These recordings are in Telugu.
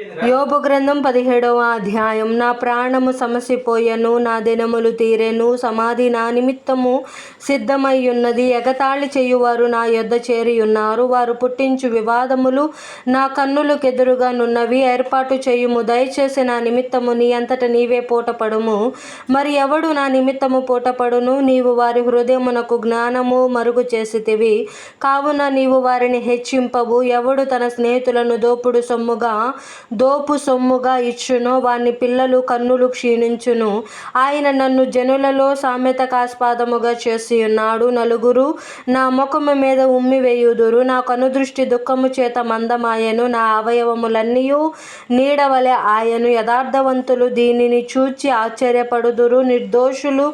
యోబు గ్రంథం 17వ అధ్యాయం. నా ప్రాణము సమసిపోయెను, నా దినములు తీరెను, సమాధి నా నిమిత్తము సిద్ధమయ్యున్నది. ఎగతాళి చేయువారు నా యొద్ద చేరియున్నారు, వారు పుట్టించు వివాదములు నా కన్నులకెదురుగా నున్నవి. ఏర్పాటు చేయుము, దయచేసి నా నిమిత్తము నీ అంతట నీవే పూటపడుము. మరి ఎవడు నా నిమిత్తము పూటపడును? నీవు వారి హృదయమునకు జ్ఞానము మరుగు చేసితివి, కావున నీవు వారిని హెచ్చింపవు. ఎవడు తన స్నేహితులను దోపు సొమ్ముగా ఇచ్చునో వాని పిల్లలు కన్నులు క్షీణించును. ఆయన నన్ను జనులలో సామెతకాస్పదముగా చేసియున్నాడు. నలుగురు నా ముఖము మీద ఉమ్మివేయుదురు. నా కనుదృష్టి దుఃఖము చేత మందమాయెను, నా అవయవములన్నీయు నీడవలె ఆయను. యథార్థవంతులు దీనిని చూచి ఆశ్చర్యపడుదురు, నిర్దోషులు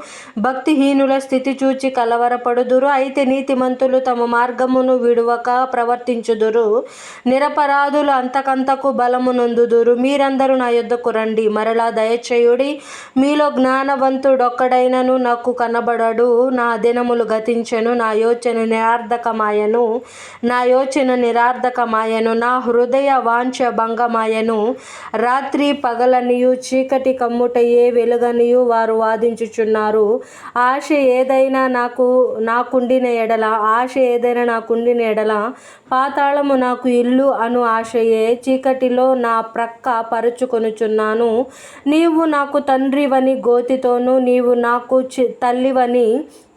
భక్తిహీనుల స్థితి చూచి కలవరపడుదురు. అయితే నీతిమంతులు తమ మార్గమును విడువక ప్రవర్తించుదురు, నిరపరాధులు అంతకంతకు బలము నొందుదురు. మీరందరూ నా యొద్దకు రండి, మరలా దయచేయుడి. మీలో జ్ఞానవంతుడొక్కడైనను నాకు కనబడడు. నా దినములు గతించెను, నా యోచన నిరర్థకమాయెను, నా హృదయ వాంఛ భంగమాయెను. రాత్రి పగలనియు చీకటి కమ్ముటయే వెలుగనియు వారు వాదించుచున్నారు. ఆశ ఏదైనా నాకుండిన ఎడల పాతాళము నాకు ఇల్లు అను ఆశయే చీకటిలో నా ప్రక్క పరుచుకొనుచున్నాను. నీవు నాకు తండ్రివని గోతితోనూ, నీవు నాకు తల్లివని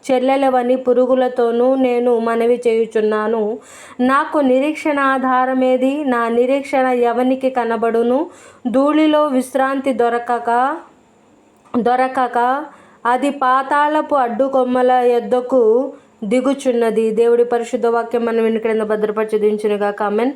చెల్లెలవని పురుగులతోనూ నేను మనవి చేయుచున్నాను. నాకు నిరీక్షణ ఆధారమేది? నా నిరీక్షణ ఎవనికి కనబడును? ధూళిలో విశ్రాంతి దొరకక అది పాతాళపు అడ్డుకొమ్మల యొద్దకు దిగుచున్నది. దేవుడి పరిశుద్ధ వాక్యం మనం వెనుకడంగా భద్రపరచి దించునుగాక. ఆమేన్.